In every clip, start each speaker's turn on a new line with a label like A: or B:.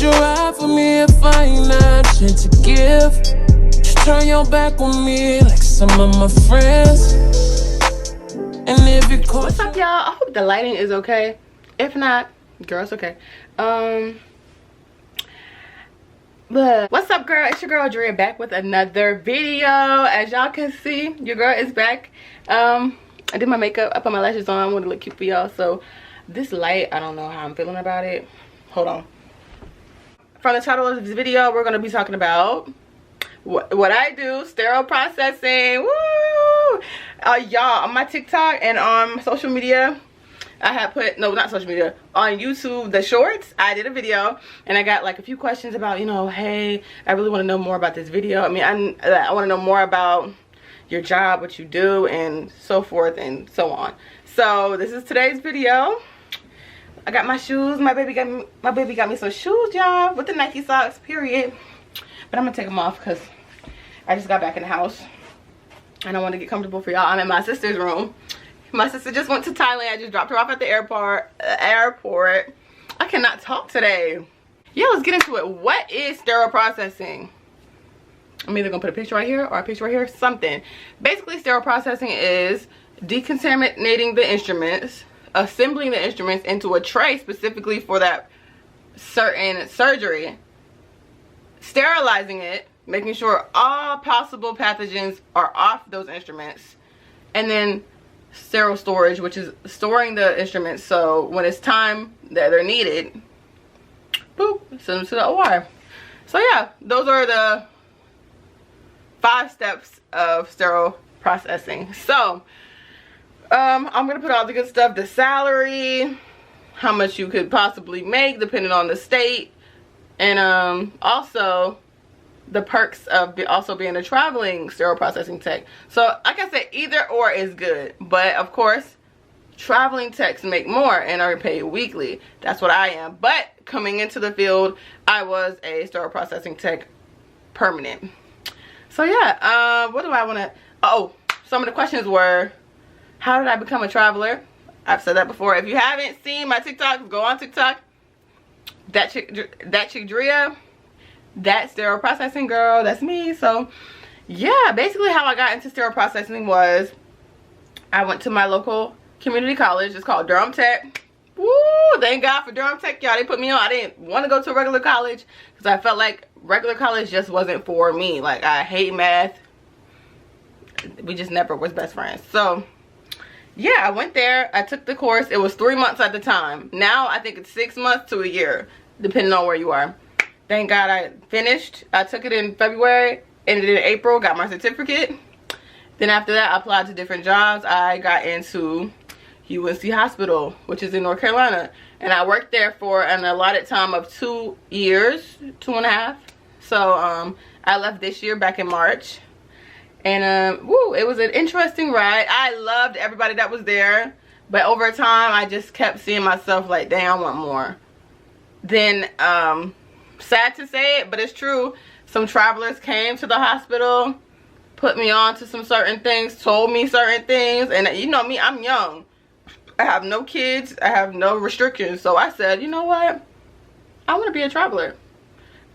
A: you ride for me if I ain't nothing to give? Just turn your back on me like some of my friends. And if you call,
B: what's up, y'all? I hope the lighting is okay. If not, girl, it's okay. But what's up, girl? It's your girl Drea back with another video. As y'all can see, your girl is back. I did my makeup, I put my lashes on, I want to look cute for y'all. So this light, I don't know how I'm feeling about it. Hold on. From the title of this video, we're going to be talking about what I do, sterile processing. Woo! Y'all, on my TikTok and on social media, I had put, no, not social media, on YouTube, the shorts, I did a video, and I got like a few questions about, you know, hey, I really want to know more about this video. I mean, I want to know more about your job, what you do, and so forth and so on. So this is today's video. I got my shoes. My baby got me some shoes, y'all, with the Nike socks, period. But I'm gonna take them off because I just got back in the house and I want to get comfortable for y'all. I'm in my sister's room. My sister just went to Thailand. I just dropped her off at the airport. I cannot talk today. Yeah, let's get into it. What is sterile processing? I'm either gonna put a picture right here or a picture right here, something. Basically, sterile processing is decontaminating the instruments, assembling the instruments into a tray specifically for that certain surgery, sterilizing it, making sure all possible pathogens are off those instruments, and then sterile storage, which is storing the instruments so when it's time that they're needed, boop, send them to the OR. So yeah, those are the 5 steps of sterile processing. So I'm gonna put all the good stuff, the salary, how much you could possibly make depending on the state, and also the perks of also being a traveling sterile processing tech. So like I said, either or is good, but of course traveling techs make more and are paid weekly. That's what I am. But coming into the field, I was a sterile processing tech permanent. So yeah, what do I want to, oh, some of the questions were, how did I become a traveler? I've said that before. If you haven't seen my TikTok, go on TikTok. That chick Drea, that sterile processing girl, that's me. So yeah, basically how I got into sterile processing was I went to my local community college. It's called Durham Tech. Woo, thank God for Durham Tech, y'all. They put me on. I didn't want to go to a regular college because I felt like regular college just wasn't for me. Like, I hate math. We just never was best friends. So yeah, I went there. I took the course. It was 3 months at the time. Now I think it's 6 months to a year, depending on where you are. Thank God I finished. I took it in February, ended in April, got my certificate. Then after that, I applied to different jobs. I got into UNC Hospital, which is in North Carolina. And I worked there for an allotted time of 2 years, 2.5. So I left this year back in March. And woo, it was an interesting ride. I loved everybody that was there. But over time, I just kept seeing myself like, dang, I want more. Then, sad to say it, but it's true. Some travelers came to the hospital, put me on to some certain things, told me certain things. And you know me, I'm young. I have no kids. I have no restrictions. So I said, you know what? I want to be a traveler.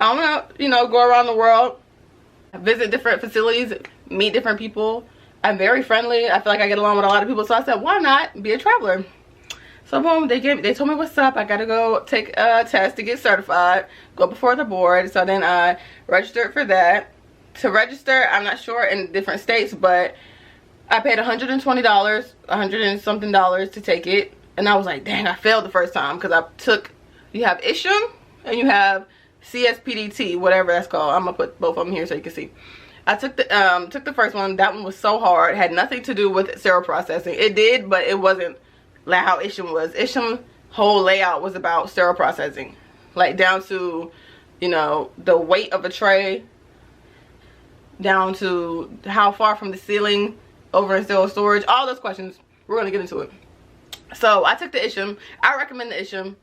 B: I want to, you know, go around the world, visit different facilities, meet different people. I'm very friendly. I feel like I get along with a lot of people. So I said, why not be a traveler? So boom, they told me what's up. I gotta go take a test to get certified, go before the board. So then I registered for that. To register, I'm not sure in different states, but I paid $120, $100 and something to take it. And I was like, dang, I failed the first time because I took, you have Isham and you have CSPDT, whatever that's called. I'm gonna put both of them here so you can see. I took the first one. That one was so hard. It had nothing to do with sterile processing. It did, but it wasn't like how Isham was. Isham's whole layout was about sterile processing, like down to, you know, the weight of a tray, down to how far from the ceiling over in sterile storage. All those questions, we're gonna get into it. So I took the Isham. I recommend the Isham.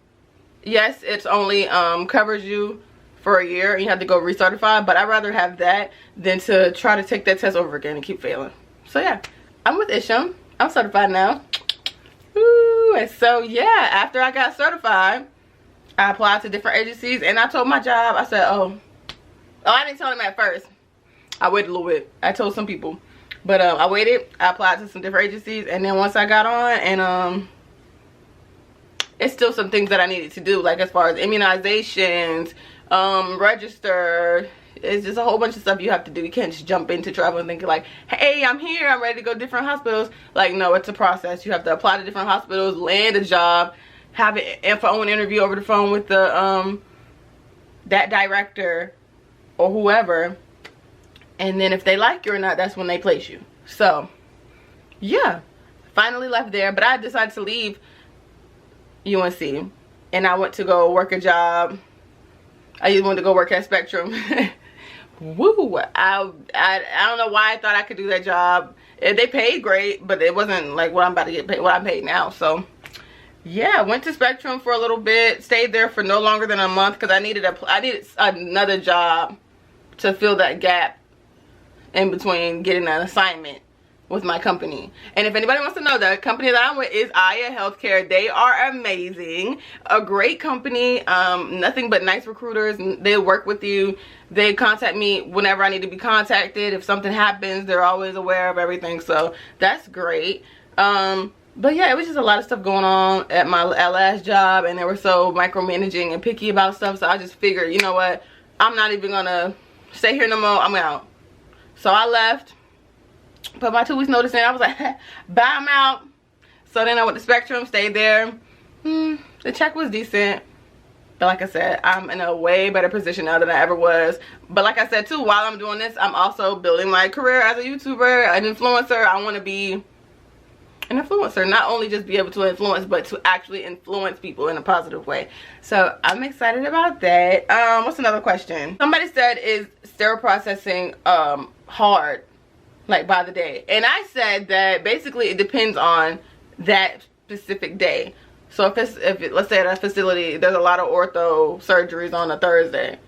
B: Yes, it's only covers you for a year and you have to go recertify, but I'd rather have that than to try to take that test over again and keep failing. So yeah, I'm with Isham. I'm certified now. Woo. And so yeah, after I got certified, I applied to different agencies, and I told my job, I said, oh, I didn't tell them at first. I waited a little bit. I told some people, but I waited. I applied to some different agencies, and then once I got on, and it's still some things that I needed to do, like as far as immunizations, register. It's just a whole bunch of stuff you have to do. You can't just jump into travel and think like, hey, I'm here, I'm ready to go to different hospitals. Like, no, it's a process. You have to apply to different hospitals, land a job, have an phone interview over the phone with the that director or whoever, and then if they like you or not, that's when they place you. So yeah, finally left there, but I decided to leave UNC, and I went to go work a job. I just wanted to go work at Spectrum. Woo! I don't know why I thought I could do that job. They paid great, but it wasn't like what I'm about to get paid, what I'm paid now. So yeah, went to Spectrum for a little bit, stayed there for no longer than a month because I needed another job to fill that gap in between getting an assignment with my company. And if anybody wants to know, the company that I'm with is Aya Healthcare. They are amazing, a great company, nothing but nice recruiters. They work with you. They contact me whenever I need to be contacted. If something happens, they're always aware of everything, so that's great. But yeah, it was just a lot of stuff going on at my last job, and they were so micromanaging and picky about stuff, so I just figured, you know what, I'm not even gonna stay here no more. I'm out. So I left, put my 2 weeks notice in. I was like, bye, I'm out. So then I went to Spectrum, stayed there. The check was decent, but like I said, I'm in a way better position now than I ever was. But like I said too, while I'm doing this, I'm also building my career as a YouTuber, an influencer. I want to be an influencer, not only just be able to influence, but to actually influence people in a positive way. So I'm excited about that. What's another question? Somebody said, is sterile processing hard, like by the day? And I said that basically it depends on that specific day. So if let's say at a facility there's a lot of ortho surgeries on a Thursday,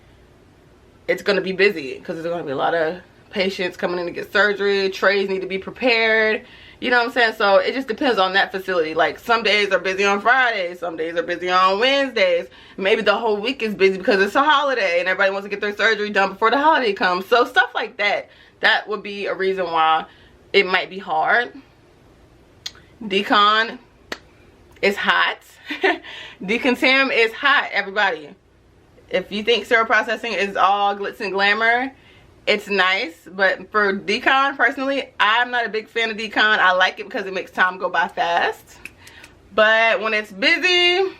B: it's going to be busy because there's going to be a lot of patients coming in to get surgery. Trays need to be prepared. You know what I'm saying? So it just depends on that facility. Like some days are busy on Fridays, some days are busy on Wednesdays. Maybe the whole week is busy because it's a holiday and everybody wants to get their surgery done before the holiday comes. So stuff like that, that would be a reason why it might be hard. Decon is hot. Decontam is hot, everybody. If you think sterile processing is all glitz and glamour, it's nice, but for decon, personally, I'm not a big fan of decon. I like it because it makes time go by fast. But when it's busy,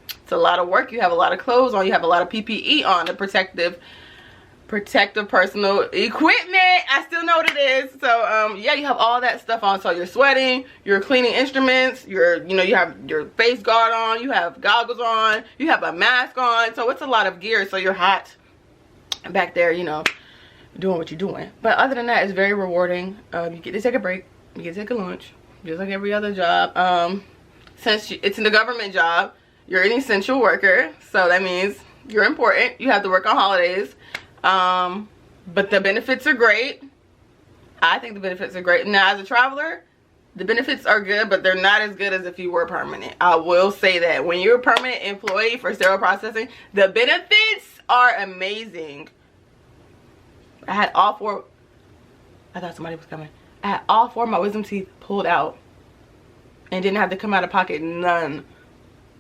B: it's a lot of work. You have a lot of clothes on. You have a lot of PPE on, the protective personal equipment. I still know what it is. So yeah, you have all that stuff on. So you're sweating, you're cleaning instruments, you have your face guard on, you have goggles on, you have a mask on. So it's a lot of gear. So you're hot back there, doing what you're doing. But other than that, it's very rewarding. You get to take a break, you get to take a lunch, just like every other job. Since it's in the government job, you're an essential worker, so that means you're important. You have to work on holidays, but the benefits are great. I think the benefits are great. Now, as a traveler, the benefits are good, but they're not as good as if you were permanent. I will say that when you're a permanent employee for sterile processing, the benefits are amazing. I had all four. I thought somebody was coming. I had all four of my wisdom teeth pulled out and didn't have to come out of pocket, none.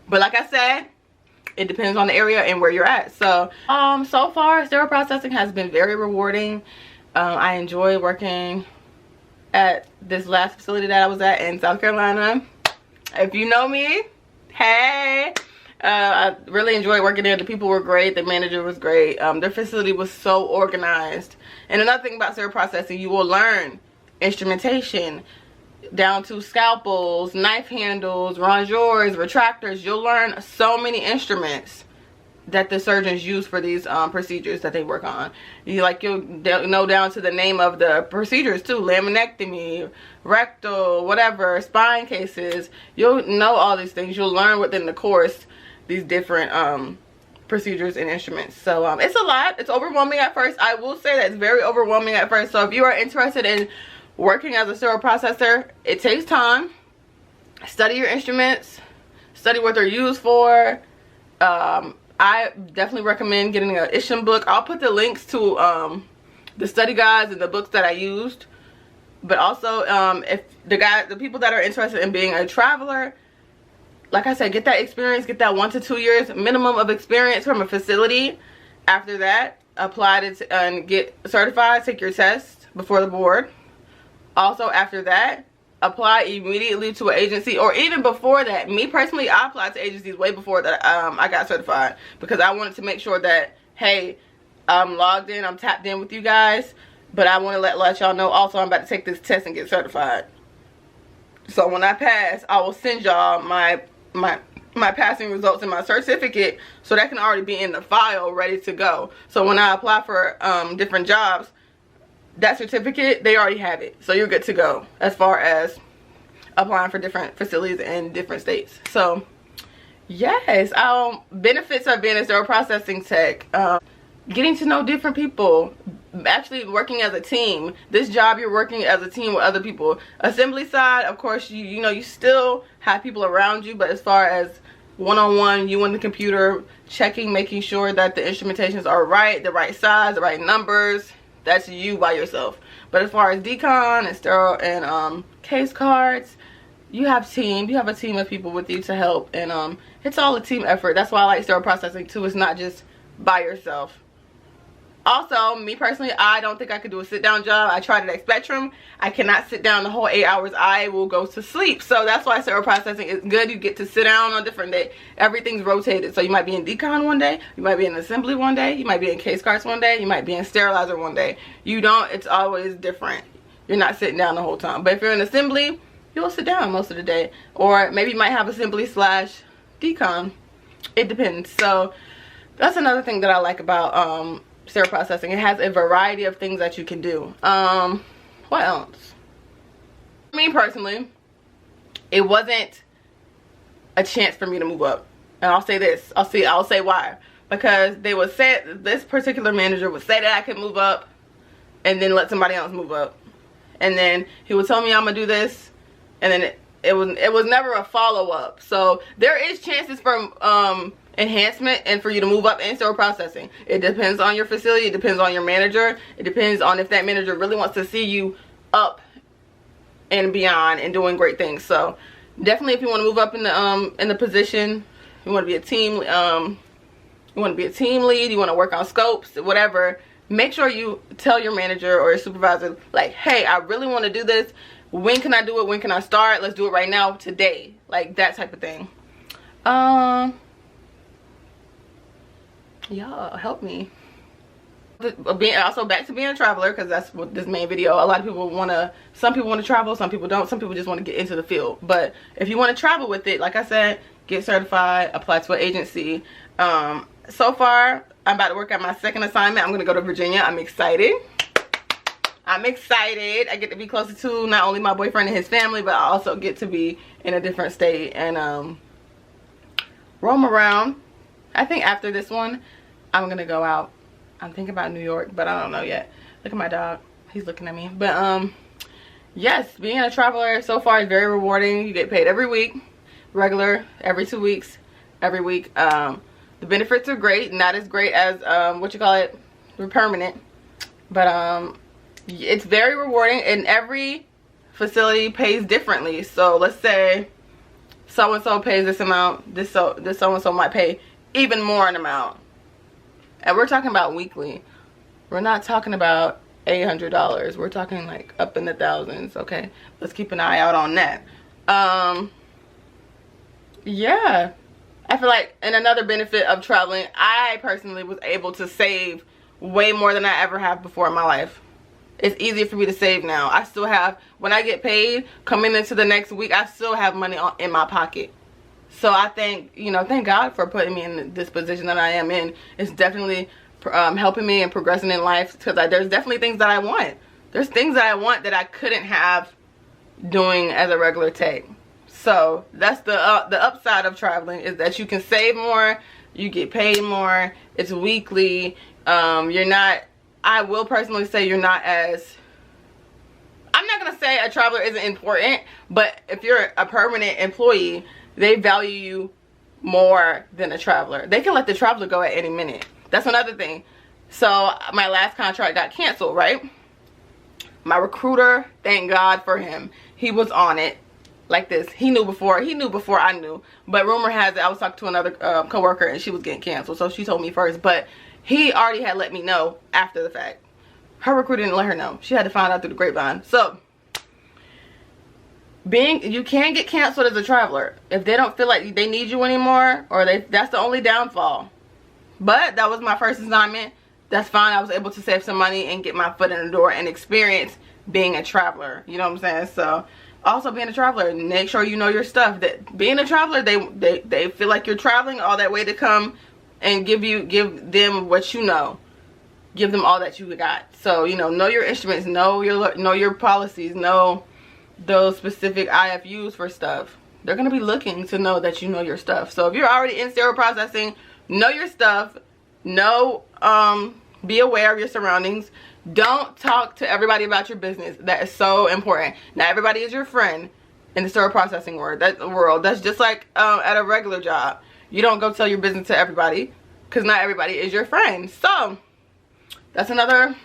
B: But like I said, it depends on the area and where you're at. So so far sterile processing has been very rewarding. I enjoy working at this last facility that I was at in South Carolina. If you know me, hey, I really enjoyed working there. The people were great, the manager was great. Their facility was so organized. And another thing about sterile processing, you will learn instrumentation down to scalpels, knife handles, rongeurs, retractors. You'll learn so many instruments that the surgeons use for these procedures that they work on. You'll know down to the name of the procedures too. Laminectomy, rectal, whatever, spine cases. You'll know all these things. You'll learn within the course these different procedures and instruments. So it's a lot. It's overwhelming at first. I will say that it's very overwhelming at first. So if you are interested in working as a sterile processor, it takes time. Study your instruments, study what they're used for, I definitely recommend getting an Isham book. I'll put the links to the study guides and the books that I used. But also, if the people that are interested in being a traveler, like I said, get that experience, get that 1 to 2 years minimum of experience from a facility. After that, apply to and get certified, take your test before the board. Also, after that, apply immediately to an agency, or even before that. Me personally, I applied to agencies way before that I got certified, because I wanted to make sure that, hey, I'm logged in, I'm tapped in with you guys, but I want to let y'all know also I'm about to take this test and get certified. So when I pass, I will send y'all my passing results and my certificate, so that can already be in the file ready to go. So when I apply for different jobs, that certificate, they already have it, so you're good to go as far as applying for different facilities in different states. So yes, benefits of being a sterile processing tech, getting to know different people, actually working as a team. This job, you're working as a team with other people. Assembly side, of course, you know, you still have people around you, but as far as one-on-one, you and the computer, checking, making sure that the instrumentations are right, the right size, the right numbers, that's you by yourself. But as far as decon and sterile and case cards, you have a team of people with you to help, and it's all a team effort. That's why I like sterile processing too. It's not just by yourself. Also, me personally, I don't think I could do a sit-down job. I tried it at Spectrum. I cannot sit down the whole 8 hours. I will go to sleep. So that's why sterile processing is good. You get to sit down on different days. Everything's rotated. So you might be in decon one day. You might be in assembly one day. You might be in case cards one day. You might be in sterilizer one day. It's always different. You're not sitting down the whole time. But if you're in assembly, you'll sit down most of the day. Or maybe you might have assembly / decon. It depends. So that's another thing that I like about sterile processing. It has a variety of things that you can do. What else? Me personally, it wasn't a chance for me to move up. And I'll say this. I'll say why. Because they would say, this particular manager would say that I could move up and then let somebody else move up. And then he would tell me I'm gonna do this, and then it was never a follow-up. So there is chances for enhancement and for you to move up in sterile processing. It depends on your facility. It depends on your manager. It depends on if that manager really wants to see you up and beyond and doing great things. So definitely, if you want to move up in the position, you want to be a team lead, you want to work on scopes, whatever, make sure you tell your manager or your supervisor, like, hey, I really want to do this. When can I do it? When can I start? Let's do it right now, today. Like that type of thing. Y'all help me. Also back to being a traveler, because that's what this main video. A lot of people some people want to travel, some people don't. Some people just want to get into the field. But if you want to travel with it, like I said, get certified, apply to an agency. So far, I'm about to work out my second assignment. I'm going to go to Virginia. I'm excited. I get to be closer to not only my boyfriend and his family, but I also get to be in a different state and roam around. I think after this one, I'm gonna go out. I'm thinking about New York, but I don't know yet. Look at my dog. He's looking at me. But yes, being a traveler so far is very rewarding. You get paid every week, regular, every 2 weeks, every week. The benefits are great, not as great as permanent, but it's very rewarding, and every facility pays differently. So let's say so and so pays this amount, this so and so might pay even more an amount, and we're talking about weekly. We're not talking about $800. We're talking like up in the thousands. Okay, let's keep an eye out on that. Yeah, I feel like, and another benefit of traveling, I personally was able to save way more than I ever have before in my life. It's easier for me to save now. I still have, when I get paid coming into the next week, I still have money in my pocket. So I thank God for putting me in this position that I am in. It's definitely helping me and progressing in life, because there's definitely things that I want. There's things that I want that I couldn't have doing as a regular tech. So that's the upside of traveling, is that you can save more, you get paid more, it's weekly. I will personally say you're not as, I'm not going to say a traveler isn't important, but if you're a permanent employee, they value you more than a traveler. They can let the traveler go at any minute. That's another thing. So my last contract got canceled, right? My recruiter, thank God for him, he was on it like this. He knew before I knew. But rumor has it, I was talking to another coworker and she was getting canceled, so she told me first. But he already had let me know after the fact. Her recruiter didn't let her know. She had to find out through the grapevine. So you can get canceled as a traveler if they don't feel like they need you anymore, or that's the only downfall. But that was my first assignment. That's fine. I was able to save some money and get my foot in the door and experience being a traveler. You know what I'm saying? So also being a traveler, make sure you know your stuff. That being a traveler, they feel like you're traveling all that way to come and give them what you know. Give them all that you got. So, you know your instruments, know your policies, know those specific IFUs for stuff. They're going to be looking to know that you know your stuff. So if you're already in sterile processing, know your stuff. Be aware of your surroundings. Don't talk to everybody about your business. That is so important. Not everybody is your friend in the sterile processing world. That's just like at a regular job. You don't go tell your business to everybody, because not everybody is your friend. So that's not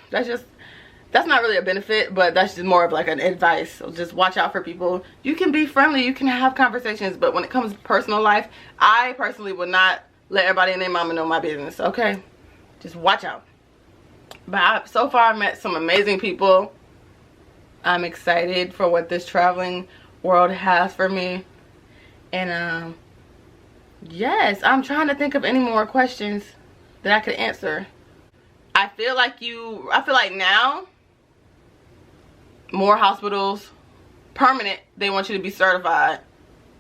B: really a benefit, but that's just more of like an advice. So just watch out for people. You can be friendly, you can have conversations, but when it comes to personal life, I personally would not let everybody and their mama know my business, okay? Just watch out. But so far I've met some amazing people. I'm excited for what this traveling world has for me. And yes, I'm trying to think of any more questions that I could answer. I feel like now more hospitals, permanent, they want you to be certified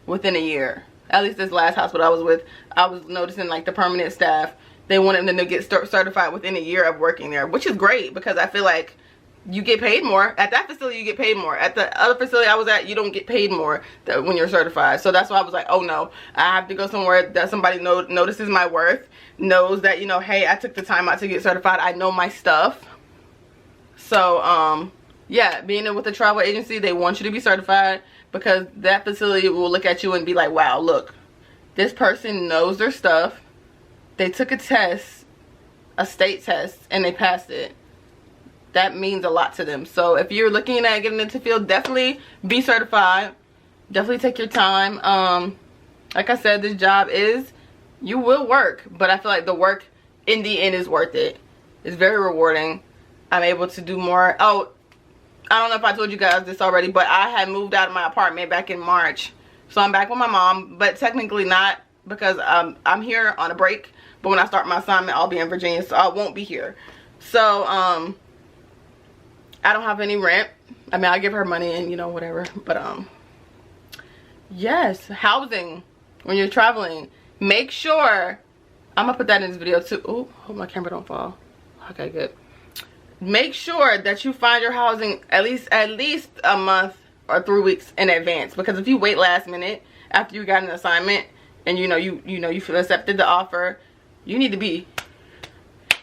B: within a year. At least this last hospital I was with, I was noticing like the permanent staff, they wanted them to get certified within a year of working there, which is great because I feel like you get paid more. At that facility, you get paid more. At the other facility I was at, you don't get paid more when you're certified. So that's why I was like, oh no, I have to go somewhere that somebody notices my worth, knows that, hey, I took the time out to get certified. I know my stuff. So, yeah, being with a travel agency, they want you to be certified because that facility will look at you and be like, wow, look, this person knows their stuff. They took a test, a state test, and they passed it. That means a lot to them. So if you're looking at getting into the field, definitely be certified. Definitely take your time. Like I said, this job you will work, but I feel like the work in the end is worth it. It's very rewarding. I'm able to do more. Oh, I don't know if I told you guys this already, but I had moved out of my apartment back in March. So I'm back with my mom, but technically not because I'm here on a break. But when I start my assignment, I'll be in Virginia, so I won't be here. So, I don't have any rent. I mean, I give her money and, whatever. But, yes, housing when you're traveling. Make sure, I'm going to put that in this video too. Oh, hope my camera don't fall. Okay, good. Make sure that you find your housing at least a month or 3 weeks in advance. Because if you wait last minute after you got an assignment and, you feel accepted the offer, you need to be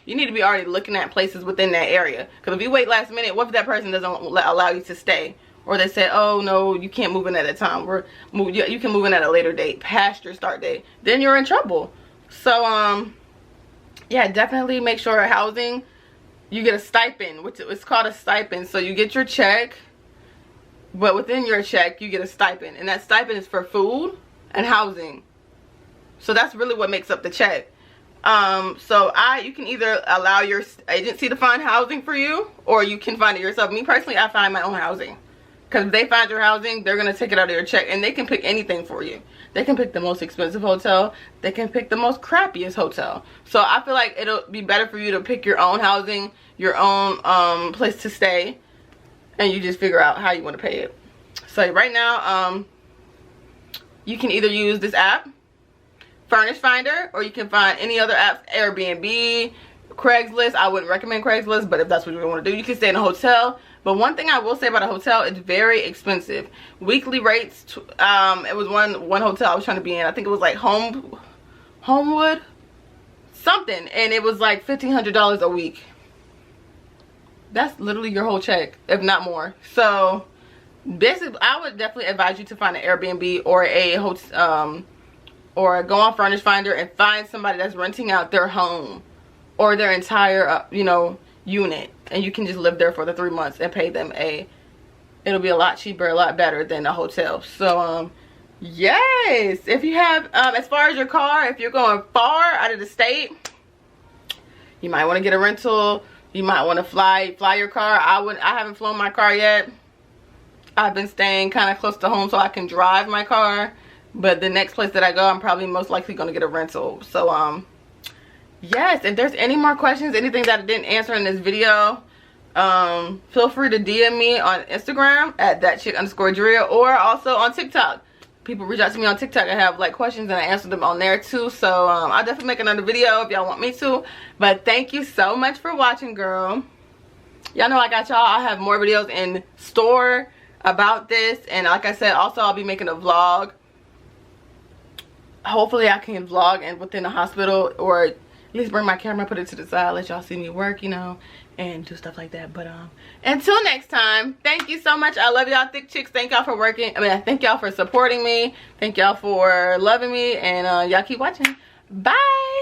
B: already looking at places within that area. Because if you wait last minute, what if that person doesn't allow you to stay? Or they say, oh no, you can't move in at a time. You can move in at a later date, past your start date. Then you're in trouble. So, yeah, definitely make sure housing, you get a stipend, which it's called a stipend. So you get your check, but within your check, you get a stipend. And that stipend is for food and housing. So that's really what makes up the check. So you can either allow your agency to find housing for you, or you can find it yourself. Me personally, I find my own housing. Because if they find your housing, they're going to take it out of your check. And they can pick anything for you. They can pick the most expensive hotel. They can pick the most crappiest hotel. So I feel like it'll be better for you to pick your own housing, your own place to stay. And you just figure out how you want to pay it. So right now, you can either use this app, Furnish Finder, or you can find any other apps, Airbnb, Craigslist. I wouldn't recommend Craigslist, but if that's what you want to do, you can stay in a hotel. But one thing I will say about a hotel, it's very expensive. Weekly rates, it was one hotel I was trying to be in. I think it was like Homewood something, and it was like $1,500 a week. That's literally your whole check, if not more. So basically, I would definitely advise you to find an Airbnb or a hotel, or go on Furnish Finder and find somebody that's renting out their home or their entire you know, unit, and you can just live there for the 3 months and pay them it'll be a lot cheaper, a lot better than a hotel. So yes, if you have as far as your car, if you're going far out of the state, you might want to get a rental. You might want to fly your car. I haven't flown my car yet. I've been staying kind of close to home so I can drive my car, but the next place that I go, I'm probably most likely going to get a rental. So yes, if there's any more questions, anything that I didn't answer in this video, feel free to DM me on Instagram at thatchick_Drea, or also on TikTok. People reach out to me on TikTok and have like questions, and I answer them on there too. So I'll definitely make another video if y'all want me to. But thank you so much for watching, girl. Y'all know I got y'all. I have more videos in store about this, and like I said, also I'll be making a vlog. Hopefully I can vlog and within the hospital, or at least bring my camera, put it to the side, let y'all see me work, you know, and do stuff like that. But until next time, thank you so much. I love y'all, thick chicks. Thank y'all for working. I mean, I thank y'all for supporting me. Thank y'all for loving me, and y'all keep watching. Bye.